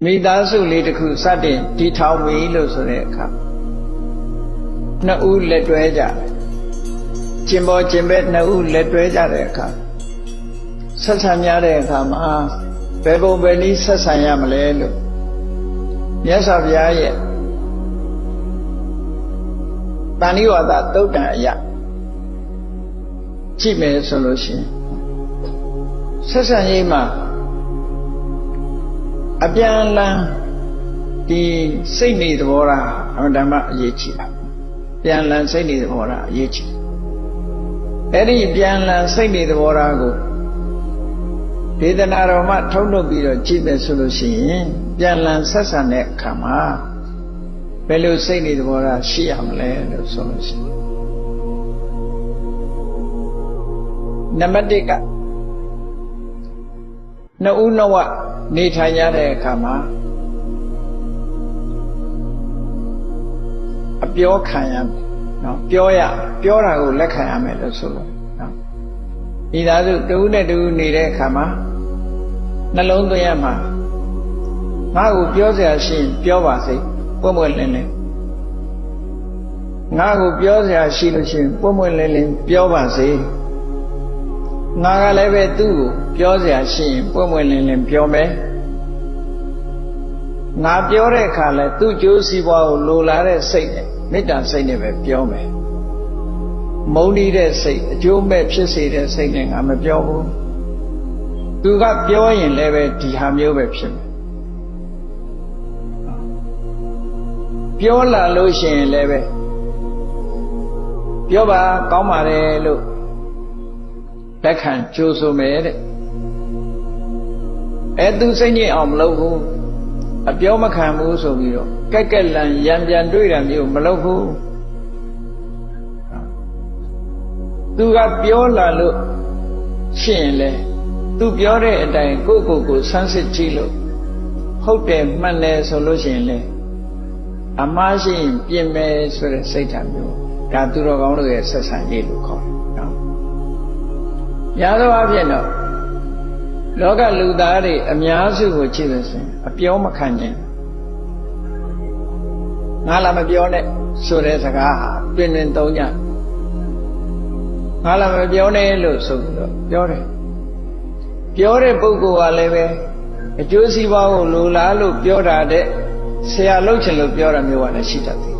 မိသားစုလေးတစ်ခုစတင်တည်ထောင်ပြီလို့ဆိုတဲ့အခါနှစ်ဦးလက်တွဲကြတယ်ကျင်ပေါ်ကျင်ဘက်နှစ်ဦးလက်တွဲကြတဲ့အခါဆက်ဆံရတဲ့အခါမှာဘယ်ပုံပဲနည်းဆက်ဆံရမလဲလို့မြတ်စွာဘုရားရဲ့တဏှိဝါဒသုတ်တံအရာကြည့်မယ်ဆိုလို့ရှိရင်ဆက်ဆံရေးမှာအပြန်အလှန်ဒီစိတ်နေသဘောထားအမှန်တမ်းအရေးကြီးတာပြန်လည်စိတ်နေသဘောထားအရေးကြီးအဲ့ဒီပြန်လည်စိတ်နေသဘောထားကိုဒေသနာတော်မှာထုံးထုတ်ပြီးတော့ကြည့်မယ်ဆိုလို့ရှိရင်ပြန်လည်ဆက်ဆံတဲ့အခါမှာဘယ်လိုစိတ်နေသဘောထားရှိရမလဲလို့ဆိုလို့ရှိရင်နံပါတ်1ကနှစ်ဦးနှစ်ဝနေထိုင်ရတဲ့အခါမှာအပြောခံရမယ်နော်ပြောတာကိုလက်ခံရမယ်လို့ဆိုလို့နော်ဤသာစုတဦးနဲ့တဦးနေတဲ့အခါမှာနှလုံးသွင်းရမှာငါ့ကိုပြောစရာရှိရင်ပြောပါစေပွင့်ပွင့်လင်းလင်းငါ့ကိုပြောစရာရှိလို့ရှိရင်ပွင့်ပွင့်လင်းလင်းပြောပါစေငါကလည်းပဲသူ့ကိုပြောစရာရှိရင်ပွင့်ပွင့်လင်းလင်းပြောမယ်ငါပြောတဲ့အခါလဲသူ့ကျိုးစီးပွားကိုလိုလားတဲ့စိတ်နဲ့မေတ္တာစိတ်နဲ့ပဲပြောမယ်မုန်းတီးတဲ့စိတ်အကျိုးမဲ့ဖြစ်စေတဲ့စိတ်နဲ့ငါမပြောဘူးသူကပြောရင်လည်းပဲဒီဟာမျိုးပဲဖြစ်မယ်ပြောလာလို့ရှိရင်လည်းပဲပြောပါကောင်းပါတယ်လို့လက်ခံကြိုးဆိုမယ်တဲ့သူစိတ်ညစ်အောင်မလုပ်ဘူးအပြောမခံဘူးဆိုပြီးတော့ကက်ကက်လန်ရံပြန်တွေ့တာမျိုးမလုပ်ဘူးသူကပြောလာလို့ရှိရင်လေသူပြောတဲ့အတိုင်းကိုဆန်းစစ်ကြည့်လို့ဟုတ်တယ်မှန်တယ်ဆိုလို့ရှိရင်လေအမှားရှိရင်ပြင်မယ်ဆိုတဲ့စိတ်ဓာတ်မျိုးဒါသူတော်ကောင်းတို့ရဲ့ဆက်ဆံရေးလို့ခေါ်တယ်နော်ညာသောအဖြစ်တော့လောကလူသားတွေအများစုကိုကြည့်လို့ဆိုရင်အပြောမခံခြင်းငါလာမပြောနဲ့ဆိုတဲ့စကားဟာတွင်သုံးညငါလာမပြောနဲ့လို့ဆိုပြီးတော့ပြောတယ်ပြောတဲ့ပုဂ္ဂိုလ်ကလည်းပဲအကျိုးစီးပွားကိုလိုလားလို့ပြောတာတဲ့ဆရာလုပ်ချင်လို့ပြောတာမျိုးကလည်းရှိတတ်တယ်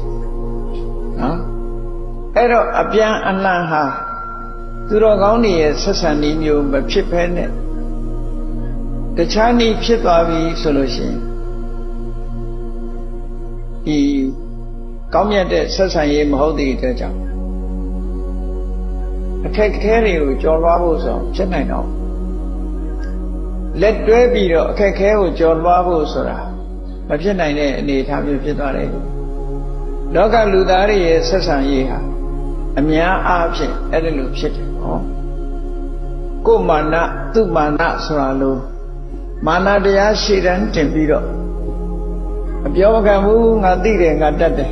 နော်အဲ့တော့အပြန်အလှန်ဟာသူတော်ကောင်းတွေရဲ့ဆက်ဆံနည်းမျိုးမဖြစ်ဘဲနဲ့တခြားနည်းဖြစ်သွားပြီဆိုလို့ရှိရင်ဒီကောင်းမြတ်တဲ့ဆက်ဆံရေးမဟုတ်တဲ့အတွက်ကြောင့်အခက်အခဲတွေကိုကျော်လွှားဖို့ဆိုဖြစ်နိုင်တော့လက်တွဲပြီးတော့အခက်အခဲကိုကျော်လွှားဖို့ဆိုတာမဖြစ်နိုင်တဲ့အနေအထားမျိုးဖြစ်သွားတယ်လောကလူသားတွေရဲ့ဆက်ဆံရေးဟာအများအားဖြင့်အဲ့ဒါလိုဖြစ်တယ်ဟောကိုယ်မာနသူ့မာနဆိုတာလို့မာနတရားရှေ့တန်းတင်ပြီးတော့အပြောမခံဘူးငါသိတယ်ငါတတ်တယ်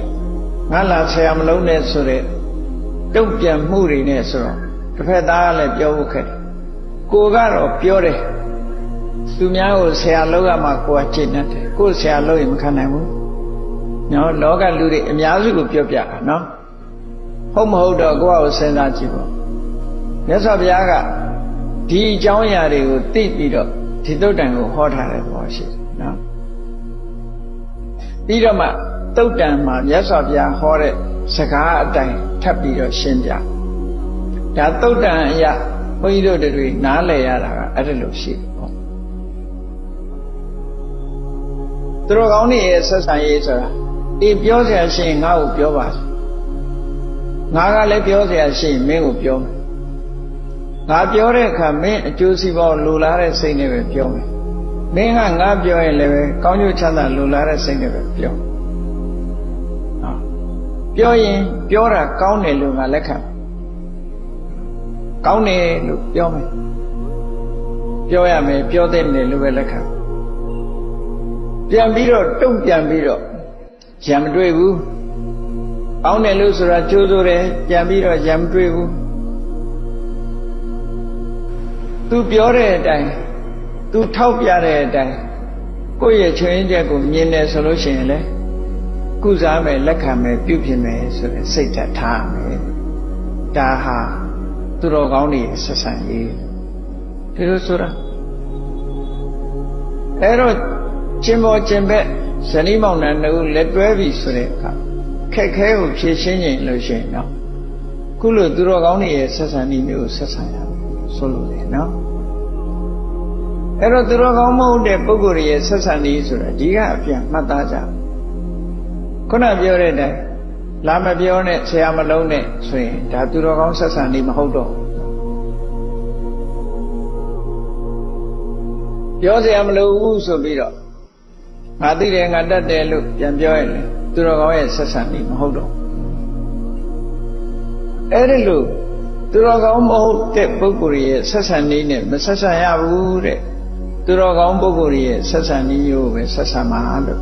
ငါလာဆရာမလုံးနဲ့ဆိုတဲ့တုံ့ပြန်မှုတွေနဲ့ဆိုတော့တစ်ဖက်သားကလည်းပြောဖို့ခက်တယ်ကိုကတော့ပြောတယ်သူများကိုဆရာလုံးရမှကိုယ်ကချိန်နေတယ်ကိုယ်ဆရာလုံးရင်မခံနိုင်ဘူးနော်လောကလူတွေအများစုကိုပြောပြတာနော်ဟုတ်မဟုတ်တော့ကိုယ့်အကိုစဉ်းစားကြည့်ပေါ့မြတ်စွာဘုရားကဒီအကြောင်းအရာတွေကိုသိပြီးတော့ဒီသုတ်တံကိုဟောထားတဲ့သဘောရှိတယ်နော်ပြီးတော့မှသုတ်တံမှာမြတ်စွာဘုရားဟောတဲ့စကားအတိုင်းထပ်ပြီးတော့ရှင်းပြဒါသုတ်တံအရာဘုန်းကြီးတို့တွေနားလည်ရတာကအဲ့ဒါလိုရှိတယ်ပေါ့သူတော်ကောင်းတွေရဲ့ဆက်ဆံရေးဆိုတာဒီပြောစရာရှိရင်ငါ့ကိုပြောပါငါကလည်းပြောစရာရှိရင်မင်းကိုပြောမယ်ငါပြောတဲ့အခါမင်းအကျိုးစီးပွားလိုလားတဲ့စိတ်နဲ့ပဲပြောမယ်မင်းကငါပြောရင်လည်းပဲကောင်းကျိုးချမ်းသာလိုလားတဲ့စိတ်နဲ့ပဲပြောပြောရင်ပြောတာကောင်းတယ်လို့ငါလက်ခံကောင်းတယ်လို့ပြောမယ်ပြောရမယ်ပြောတဲ့တယ်လို့ပဲလက်ခံပြန်ပြီးတော့တုံ့ပြန်ပြီးတော့ရံမတွေ့ဘူးကောင်းတယ်လို့ဆိုတာကြိုးစိုးတယ်ပြန်ပြီးတော့ရံမတွေ့ဘူးသူပြောတဲ့အတိုင်းသူထောက်ပြတဲ့အတိုင်း ကိုယ့်ရဲ့ချွင်းချက်ကိုမြင်တယ်ဆိုလို့ရှိရင်လေကုစားမယ်လက်ခံမယ်ပြုပြင်မယ်ဆိုတဲ့စိတ်ဓာတ်ထားရမယ်ဒါဟာသူတော်ကောင်းတွေရဲ့ဆက်ဆံရေးဒီလိုဆိုတာအဲ့တော့ကျင်ပေါ်ကျင်ဘက်ဇနီးမောင်နှံတို့လက်တွဲပြီဆိုတဲ့အခါခက်ခဲကိုဖြေရှင်းရင်လို့ရှိရင်တော့ခုလိုသူတော်ကောင်းတွေရဲ့ဆက်ဆံနည်းမျိုးဆက်ဆံရမယ်ဆိုလို့လေနော်အဲ့တော့သူတော်ကောင်းမဟုတ်တဲ့ပုဂ္ဂိုလ်ရဲ့ဆက်ဆံနည်းဆိုတာဒီကအပြန်မှတ်သားကြခုနပြောတဲ့အတိုင်းလာမပြောနဲ့ဆရာမလုံးနဲ့ဆိုရင်ဒါသူတော်ကောင်းဆက်ဆံနည်းမဟုတ်တော့ပြောဆရာမလိုဘူးဆိုပြီးတော့ငါသိတယ်ငါတတ်တယ်လို့ပြန်ပြောရင်လေသူတော်ကောင်းရဲ့ဆက်ဆံနည်းမဟုတ်တော့အဲ့ဒီလိုသူတော်ကောင်းမဟုတ်တဲ့ပုဂ္ဂိုလ်ရဲ့ဆက်ဆံနည်းနဲ့မဆက်ဆံရဘူးတဲ့သူတော်ကောင်းပုဂ္ဂိုလ်ရဲ့ဆက်ဆံနည်းမျိုးပဲဆက်ဆံမှာလို့